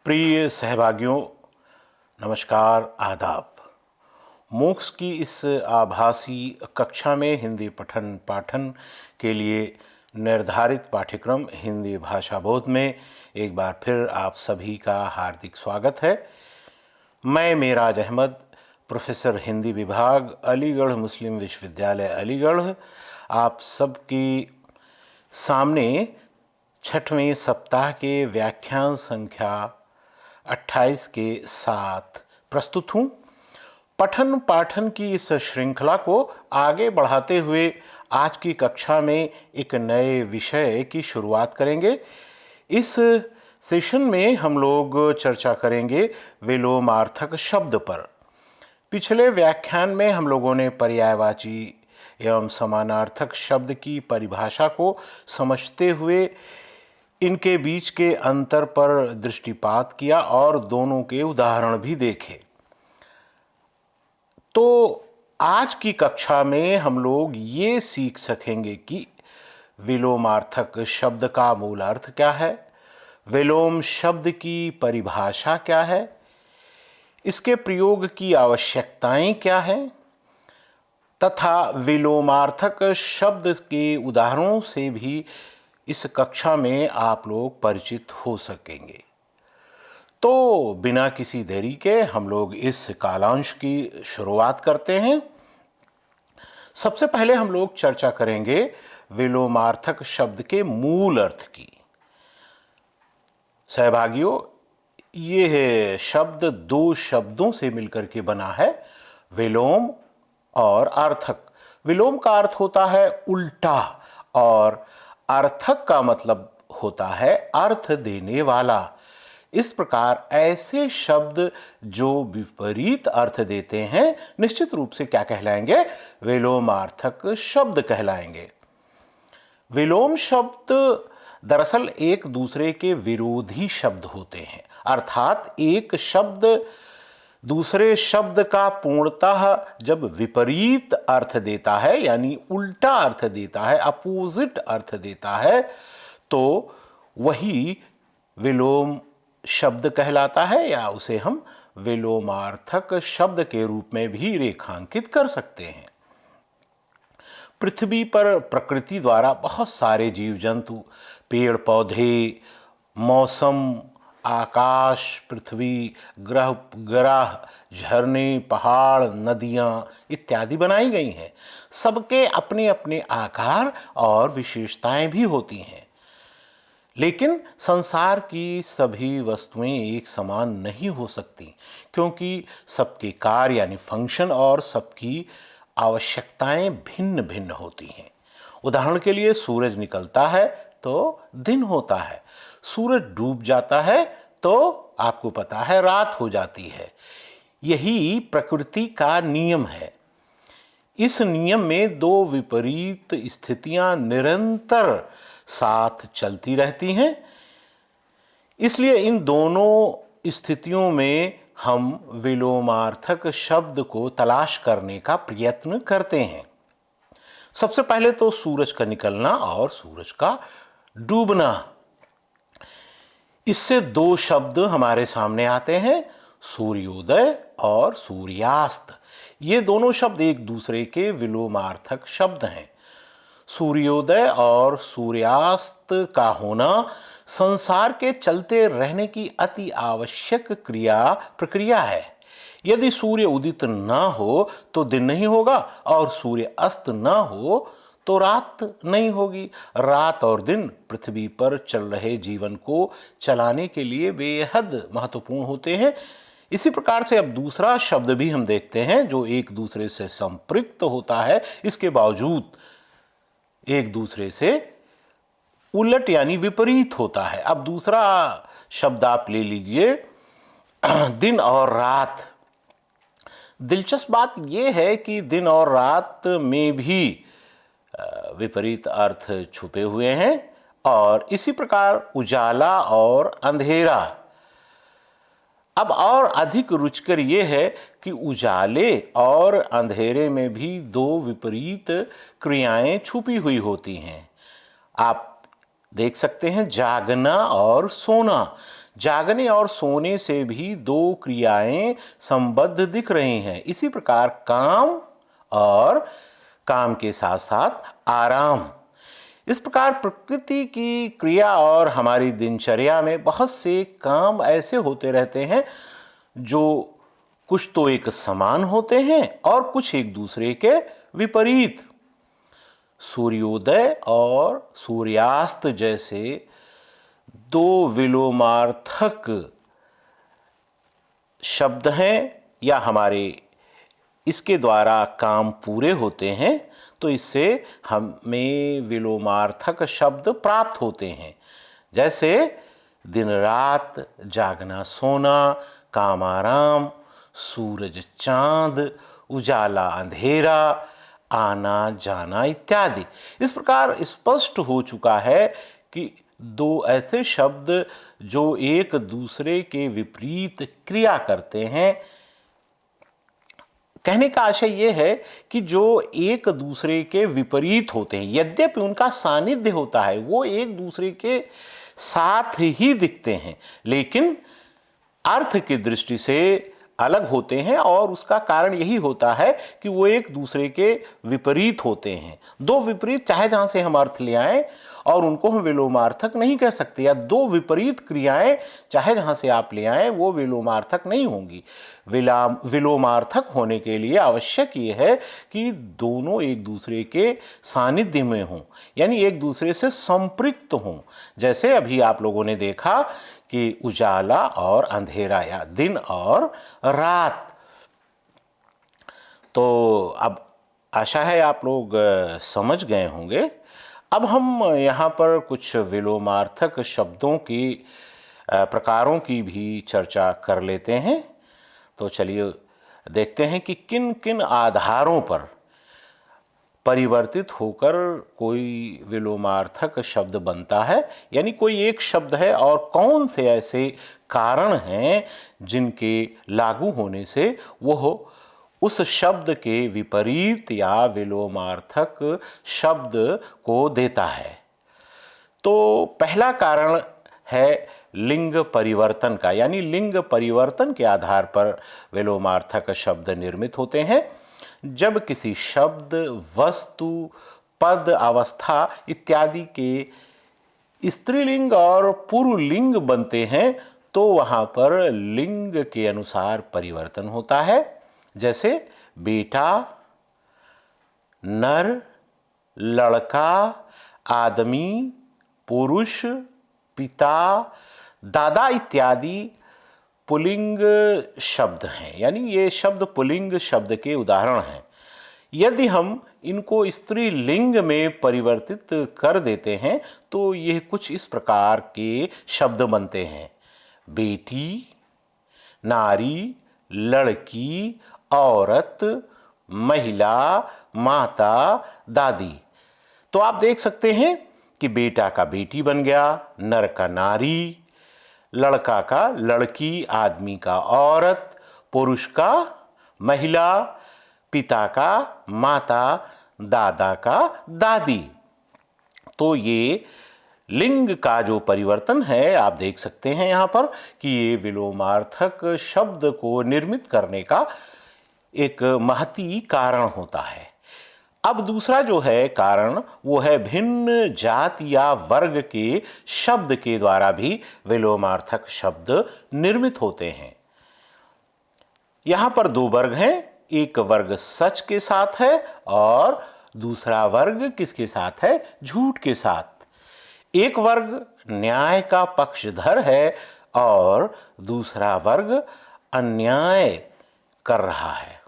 प्रिय सहभागियों, नमस्कार, आदाब। मोक्ष की इस आभासी कक्षा में हिंदी पठन पाठन के लिए निर्धारित पाठ्यक्रम हिंदी भाषा बोध में एक बार फिर आप सभी का हार्दिक स्वागत है। मैं मेराज अहमद, प्रोफेसर हिंदी विभाग, अलीगढ़ मुस्लिम विश्वविद्यालय अलीगढ़, आप सबके सामने छठवें सप्ताह के व्याख्यान संख्या 28 के साथ प्रस्तुत हूँ। पठन पाठन की इस श्रृंखला को आगे बढ़ाते हुए आज की कक्षा में एक नए विषय की शुरुआत करेंगे। इस सेशन में हम लोग चर्चा करेंगे विलोमार्थक शब्द पर। पिछले व्याख्यान में हम लोगों ने पर्यायवाची एवं समानार्थक शब्द की परिभाषा को समझते हुए इनके बीच के अंतर पर दृष्टिपात किया और दोनों के उदाहरण भी देखे। तो आज की कक्षा में हम लोग ये सीख सकेंगे कि विलोमार्थक शब्द का मूल अर्थ क्या है, विलोम शब्द की परिभाषा क्या है, इसके प्रयोग की आवश्यकताएं क्या हैं, तथा विलोमार्थक शब्द के उदाहरणों से भी इस कक्षा में आप लोग परिचित हो सकेंगे। तो बिना किसी देरी के हम लोग इस कालांश की शुरुआत करते हैं। सबसे पहले हम लोग चर्चा करेंगे विलोमार्थक शब्द के मूल अर्थ की। सहभागियों, ये है शब्द दो शब्दों से मिलकर के बना है, विलोम और अर्थक। विलोम का अर्थ होता है उल्टा और अर्थक का मतलब होता है अर्थ देने वाला। इस प्रकार ऐसे शब्द जो विपरीत अर्थ देते हैं निश्चित रूप से क्या कहलाएंगे? विलोमार्थक शब्द कहलाएंगे। विलोम शब्द दरअसल एक दूसरे के विरोधी शब्द होते हैं, अर्थात एक शब्द दूसरे शब्द का पूर्णतः जब विपरीत अर्थ देता है, यानी उल्टा अर्थ देता है, अपोजिट अर्थ देता है, तो वही विलोम शब्द कहलाता है, या उसे हम विलोमार्थक शब्द के रूप में भी रेखांकित कर सकते हैं। पृथ्वी पर प्रकृति द्वारा बहुत सारे जीव जंतु, पेड़ पौधे, मौसम, आकाश, पृथ्वी, ग्रह, झरने, पहाड़, नदियाँ इत्यादि बनाई गई हैं। सबके अपने अपने आकार और विशेषताएं भी होती हैं। लेकिन संसार की सभी वस्तुएं एक समान नहीं हो सकती, क्योंकि सबके कार्य यानी फंक्शन और सबकी आवश्यकताएं भिन्न भिन्न होती हैं। उदाहरण के लिए सूरज निकलता है तो दिन होता है, सूरज डूब जाता है तो आपको पता है रात हो जाती है। यही प्रकृति का नियम है। इस नियम में दो विपरीत स्थितियां निरंतर साथ चलती रहती हैं। इसलिए इन दोनों स्थितियों में हम विलोमार्थक शब्द को तलाश करने का प्रयत्न करते हैं। सबसे पहले तो सूरज का निकलना और सूरज का डूबना, इससे दो शब्द हमारे सामने आते हैं, सूर्योदय और सूर्यास्त। ये दोनों शब्द एक दूसरे के विलोमार्थक शब्द हैं। सूर्योदय और सूर्यास्त का होना संसार के चलते रहने की अति आवश्यक प्रक्रिया है। यदि सूर्य उदित न हो तो दिन नहीं होगा और सूर्य अस्त न हो तो रात नहीं होगी। रात और दिन पृथ्वी पर चल रहे जीवन को चलाने के लिए बेहद महत्वपूर्ण होते हैं। इसी प्रकार से अब दूसरा शब्द भी हम देखते हैं जो एक दूसरे से संपृक्त होता है, इसके बावजूद एक दूसरे से उलट यानी विपरीत होता है। अब दूसरा शब्द आप ले लीजिए, दिन और रात। दिलचस्प बात यह है कि दिन और रात में भी विपरीत अर्थ छुपे हुए हैं, और इसी प्रकार उजाला और अंधेरा। अब और अधिक रुचिकर यह है कि उजाले और अंधेरे में भी दो विपरीत क्रियाएं छुपी हुई होती हैं। आप देख सकते हैं जागना और सोना। जागने और सोने से भी दो क्रियाएं संबद्ध दिख रही हैं। इसी प्रकार काम और काम के साथ साथ आराम। इस प्रकार प्रकृति की क्रिया और हमारी दिनचर्या में बहुत से काम ऐसे होते रहते हैं जो कुछ तो एक समान होते हैं और कुछ एक दूसरे के विपरीत। सूर्योदय और सूर्यास्त जैसे दो विलोमार्थक शब्द हैं या हमारे इसके द्वारा काम पूरे होते हैं, तो इससे हमें विलोमार्थक शब्द प्राप्त होते हैं। जैसे दिन रात, जागना सोना, काम आराम, सूरज चांद, उजाला अंधेरा, आना जाना इत्यादि। इस प्रकार स्पष्ट हो चुका है कि दो ऐसे शब्द जो एक दूसरे के विपरीत क्रिया करते हैं। कहने का आशय यह है कि जो एक दूसरे के विपरीत होते हैं, यद्यपि उनका सानिध्य होता है, वो एक दूसरे के साथ ही दिखते हैं, लेकिन अर्थ की दृष्टि से अलग होते हैं। और उसका कारण यही होता है कि वो एक दूसरे के विपरीत होते हैं। दो विपरीत चाहे जहां से हम अर्थ ले आए और उनको हम विलोमार्थक नहीं कह सकते, या दो विपरीत क्रियाएं चाहे जहां से आप ले आए वो विलोमार्थक नहीं होंगी। विलोमार्थक होने के लिए आवश्यक ये है कि दोनों एक दूसरे के सानिध्य में हों, यानी एक दूसरे से संपृक्त हों। जैसे अभी आप लोगों ने देखा कि उजाला और अंधेरा या दिन और रात। तो अब आशा है आप लोग समझ गए होंगे। अब हम यहाँ पर कुछ विलोमार्थक शब्दों की प्रकारों की भी चर्चा कर लेते हैं। तो चलिए देखते हैं कि किन किन आधारों पर परिवर्तित होकर कोई विलोमार्थक शब्द बनता है, यानी कोई एक शब्द है और कौन से ऐसे कारण हैं जिनके लागू होने से वह उस शब्द के विपरीत या विलोमार्थक शब्द को देता है। तो पहला कारण है लिंग परिवर्तन का, यानी लिंग परिवर्तन के आधार पर विलोमार्थक शब्द निर्मित होते हैं। जब किसी शब्द, वस्तु, पद, अवस्था इत्यादि के स्त्रीलिंग और पुल्लिंग बनते हैं तो वहाँ पर लिंग के अनुसार परिवर्तन होता है। जैसे बेटा, नर, लड़का, आदमी, पुरुष, पिता, दादा इत्यादि पुल्लिंग शब्द हैं, यानी ये शब्द पुल्लिंग शब्द के उदाहरण हैं। यदि हम इनको स्त्रीलिंग में परिवर्तित कर देते हैं तो ये कुछ इस प्रकार के शब्द बनते हैं: बेटी, नारी, लड़की, औरत, महिला, माता, दादी। तो आप देख सकते हैं कि बेटा का बेटी बन गया, नर का नारी, लड़का का लड़की, आदमी का औरत, पुरुष का महिला, पिता का माता, दादा का दादी। तो ये लिंग का जो परिवर्तन है आप देख सकते हैं यहाँ पर कि ये विलोमार्थक शब्द को निर्मित करने का एक महती कारण होता है। अब दूसरा जो है कारण वो है भिन्न जाति या वर्ग के शब्द के द्वारा भी विलोमार्थक शब्द निर्मित होते हैं। यहाँ पर दो वर्ग हैं, एक वर्ग सच के साथ है और दूसरा वर्ग किसके साथ है? झूठ के साथ। एक वर्ग न्याय का पक्षधर है और दूसरा वर्ग अन्याय कर रहा है।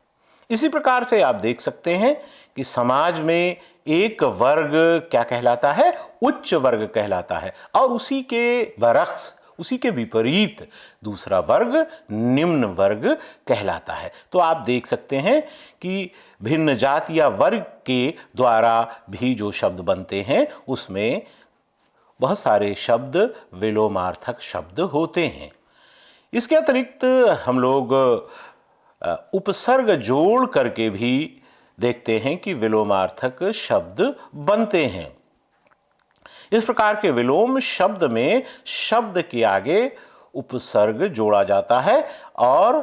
इसी प्रकार से आप देख सकते हैं कि समाज में एक वर्ग क्या कहलाता है? उच्च वर्ग कहलाता है, और उसी के बरक्स, उसी के विपरीत दूसरा वर्ग निम्न वर्ग कहलाता है। तो आप देख सकते हैं कि भिन्न जाति या वर्ग के द्वारा भी जो शब्द बनते हैं उसमें बहुत सारे शब्द विलोमार्थक शब्द होते हैं। इसके अतिरिक्त हम लोग उपसर्ग जोड़ करके भी देखते हैं कि विलोमार्थक शब्द बनते हैं। इस प्रकार के विलोम शब्द में शब्द के आगे उपसर्ग जोड़ा जाता है और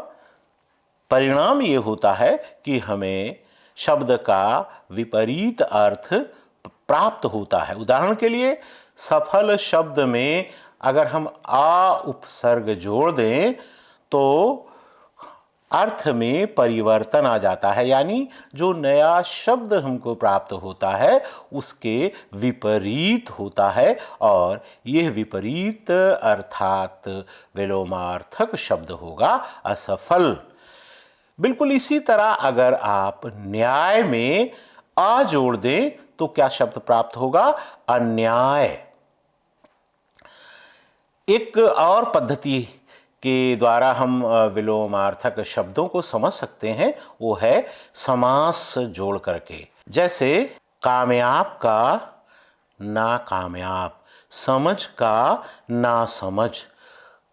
परिणाम ये होता है कि हमें शब्द का विपरीत अर्थ प्राप्त होता है। उदाहरण के लिए सफल शब्द में अगर हम आ उपसर्ग जोड़ दें तो अर्थ में परिवर्तन आ जाता है, यानी जो नया शब्द हमको प्राप्त होता है उसके विपरीत होता है और यह विपरीत अर्थात विलोमार्थक शब्द होगा असफल। बिल्कुल इसी तरह अगर आप न्याय में आ जोड़ दें तो क्या शब्द प्राप्त होगा? अन्याय। एक और पद्धति के द्वारा हम विलोमार्थक शब्दों को समझ सकते हैं, वो है समास जोड़ करके। जैसे कामयाब का नाकामयाब, समझ का नासमझ,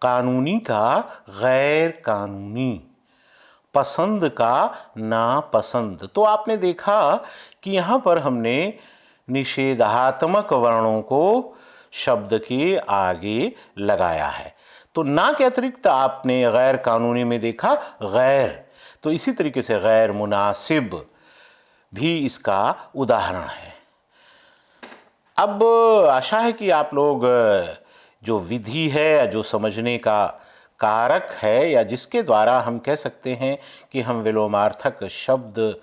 कानूनी का गैर कानूनी, पसंद का नापसंद। तो आपने देखा कि यहाँ पर हमने निषेधात्मक वर्णों को शब्द के आगे लगाया है। तो ना के अतिरिक्त आपने गैर कानूनी में देखा गैर, तो इसी तरीके से गैर मुनासिब भी इसका उदाहरण है। अब आशा है कि आप लोग जो विधि है, जो समझने का कारक है या जिसके द्वारा हम कह सकते हैं कि हम विलोमार्थक शब्द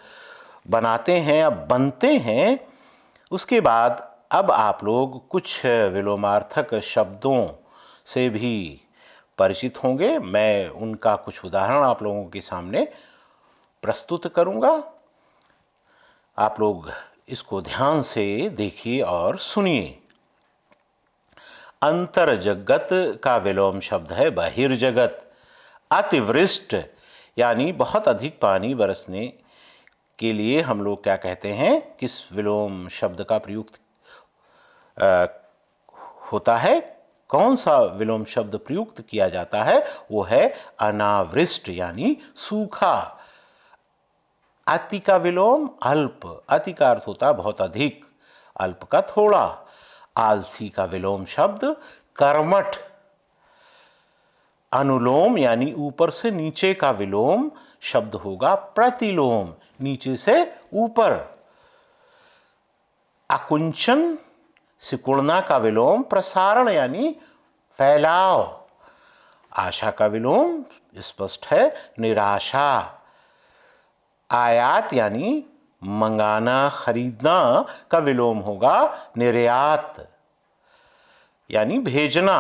बनाते हैं या बनते हैं, उसके बाद अब आप लोग कुछ विलोमार्थक शब्दों से भी परिचित होंगे। मैं उनका कुछ उदाहरण आप लोगों के सामने प्रस्तुत करूंगा। आप लोग इसको ध्यान से देखिए और सुनिए। अंतर्जगत का विलोम शब्द है बहिर्जगत। अतिवृष्ट यानी बहुत अधिक पानी बरसने के लिए हम लोग क्या कहते हैं, किस विलोम शब्द का प्रयुक्त होता है, कौन सा विलोम शब्द प्रयुक्त किया जाता है? वो है अनावृष्ट यानी सूखा। अति का विलोम अल्प, अति का अर्थ होता है बहुत अधिक, अल्प का थोड़ा। आलसी का विलोम शब्द कर्मठ। अनुलोम यानी ऊपर से नीचे का विलोम शब्द होगा प्रतिलोम, नीचे से ऊपर। आकुंचन सिकुड़ना का विलोम प्रसारण यानी फैलाव। आशा का विलोम स्पष्ट है निराशा। आयात यानी मंगाना खरीदना का विलोम होगा निर्यात यानी भेजना।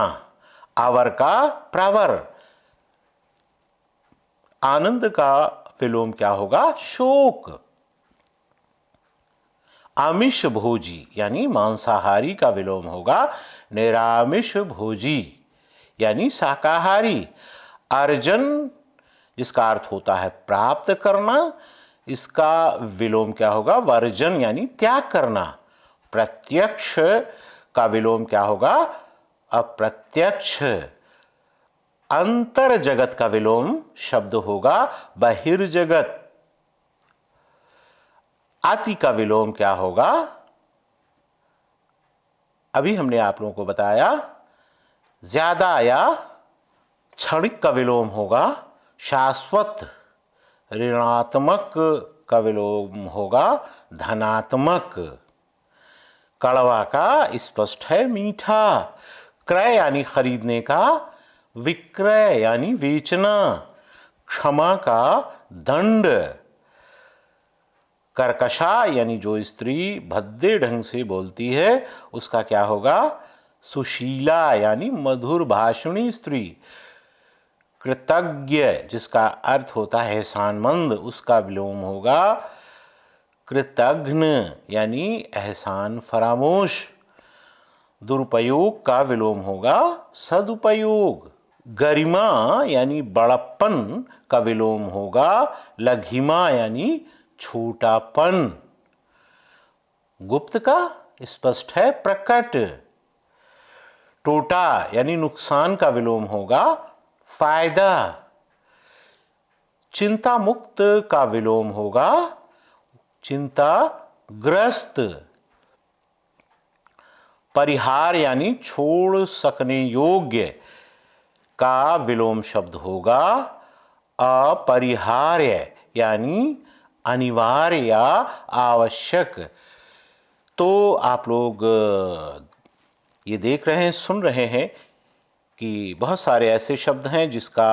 आवर का प्रवर। आनंद का विलोम क्या होगा? शोक। आमिष भोजी यानी मांसाहारी का विलोम होगा निरामिष भोजी यानी शाकाहारी। अर्जन जिसका अर्थ होता है प्राप्त करना, इसका विलोम क्या होगा? वर्जन यानी त्याग करना। प्रत्यक्ष का विलोम क्या होगा? अप्रत्यक्ष। अंतर जगत का विलोम शब्द होगा बहिर्जगत। अति का विलोम क्या होगा? अभी हमने आप लोगों को बताया। ज्यादा या क्षणिक का विलोम होगा शाश्वत। ऋणात्मक का विलोम होगा धनात्मक। कड़वा का स्पष्ट है मीठा। क्रय यानी खरीदने का, विक्रय यानी बेचना। क्षमा का दंड। कर्कशा यानी जो स्त्री भद्दे ढंग से बोलती है उसका क्या होगा? सुशीला यानी मधुर भाषणी स्त्री। कृतज्ञ जिसका अर्थ होता है एहसानमंद, उसका विलोम होगा कृतघ्न यानी एहसान फरामोश। दुरुपयोग का विलोम होगा सदुपयोग। गरिमा यानी बड़प्पन का विलोम होगा लघिमा यानी छोटापन। गुप्त का स्पष्ट है प्रकट। टोटा यानी नुकसान का विलोम होगा फायदा। चिंता मुक्त का विलोम होगा चिंताग्रस्त। परिहार यानी छोड़ सकने योग्य का विलोम शब्द होगा अपरिहार्य यानी अनिवार्य या आवश्यक। तो आप लोग ये देख रहे हैं, सुन रहे हैं कि बहुत सारे ऐसे शब्द हैं जिसका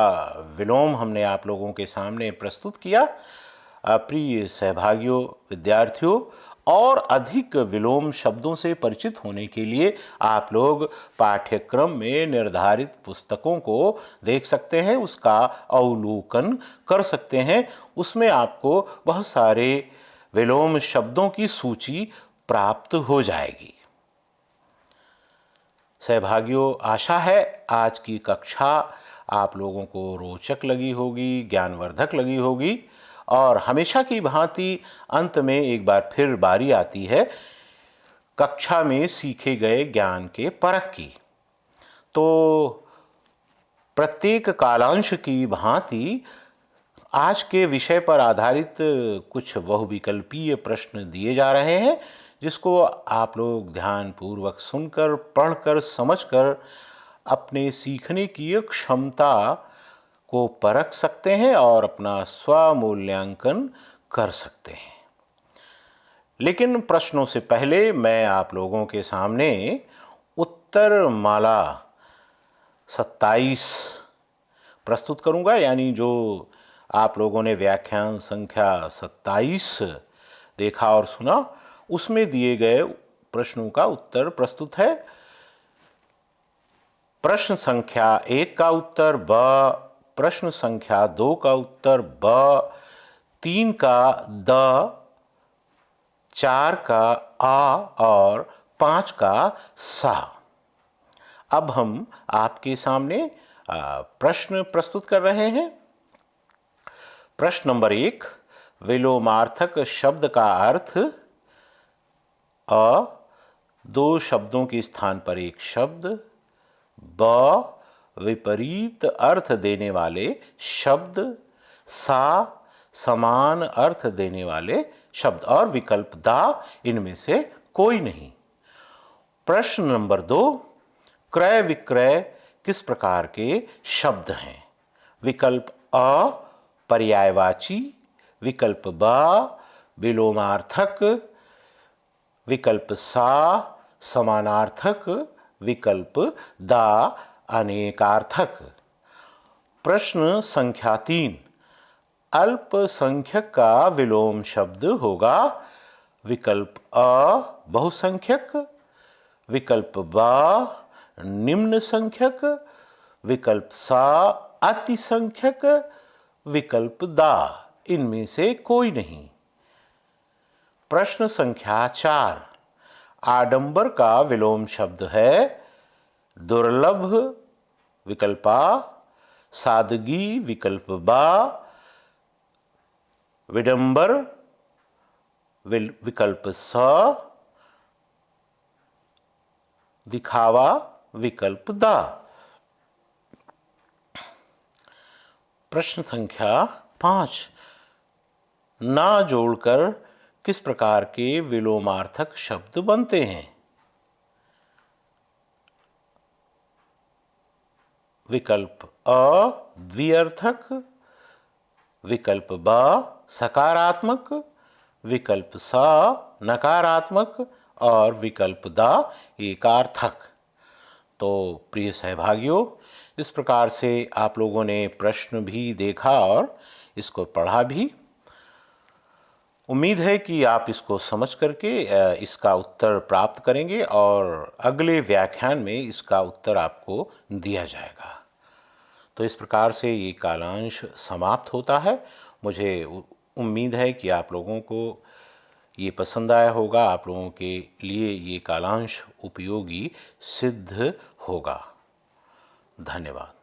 विलोम हमने आप लोगों के सामने प्रस्तुत किया। प्रिय सहभागियों, विद्यार्थियों, और अधिक विलोम शब्दों से परिचित होने के लिए आप लोग पाठ्यक्रम में निर्धारित पुस्तकों को देख सकते हैं, उसका अवलोकन कर सकते हैं। उसमें आपको बहुत सारे विलोम शब्दों की सूची प्राप्त हो जाएगी। सहभागियों, आशा है आज की कक्षा आप लोगों को रोचक लगी होगी, ज्ञानवर्धक लगी होगी, और हमेशा की भांति अंत में एक बार फिर बारी आती है कक्षा में सीखे गए ज्ञान के परख की। तो प्रत्येक कालांश की भांति आज के विषय पर आधारित कुछ बहुविकल्पीय प्रश्न दिए जा रहे हैं, जिसको आप लोग ध्यानपूर्वक सुनकर, पढ़कर, समझकर अपने सीखने की क्षमता को परख सकते हैं और अपना स्वमूल्यांकन कर सकते हैं। लेकिन प्रश्नों से पहले मैं आप लोगों के सामने उत्तरमाला 27 प्रस्तुत करूंगा, यानी जो आप लोगों ने व्याख्यान संख्या 27 देखा और सुना, उसमें दिए गए प्रश्नों का उत्तर प्रस्तुत है। प्रश्न संख्या 1 का उत्तर ब, प्रश्न संख्या 2 का उत्तर ब, 3 का द, 4 का आ और 5 का सा। अब हम आपके सामने प्रश्न प्रस्तुत कर रहे हैं। प्रश्न नंबर 1, विलोमार्थक शब्द का अर्थ अ, 2 शब्दों के स्थान पर एक शब्द, ब, विपरीत अर्थ देने वाले शब्द, सा, समान अर्थ देने वाले शब्द, और विकल्प दा, इनमें से कोई नहीं। प्रश्न नंबर 2, क्रय विक्रय किस प्रकार के शब्द हैं? विकल्प अ पर्यायवाची, विकल्प ब विलोमार्थक, विकल्प सा समानार्थक, विकल्प दा अनेकार्थक। प्रश्न संख्या 3, अल्पसंख्यक का विलोम शब्द होगा। विकल्प अ बहुसंख्यक, विकल्प ब निम्न संख्यक, विकल्प सा अतिसंख्यक, विकल्प दा, इनमें से कोई नहीं। प्रश्न संख्या 4, आडंबर का विलोम शब्द है दुर्लभ, विकल्प आ, सादगी, विकल्प बा, विडंबर, विकल्प स, दिखावा, विकल्प दा। प्रश्न संख्या 5, ना जोड़कर किस प्रकार के विलोमार्थक शब्द बनते हैं? विकल्प अ द्विअर्थक, विकल्प ब सकारात्मक, विकल्प सा नकारात्मक और विकल्प दा एकार्थक। तो प्रिय सहभागियों, इस प्रकार से आप लोगों ने प्रश्न भी देखा और इसको पढ़ा भी। उम्मीद है कि आप इसको समझ करके इसका उत्तर प्राप्त करेंगे और अगले व्याख्यान में इसका उत्तर आपको दिया जाएगा। तो इस प्रकार से ये कालांश समाप्त होता है। मुझे उम्मीद है कि आप लोगों को ये पसंद आया होगा, आप लोगों के लिए ये कालांश उपयोगी सिद्ध होगा। धन्यवाद।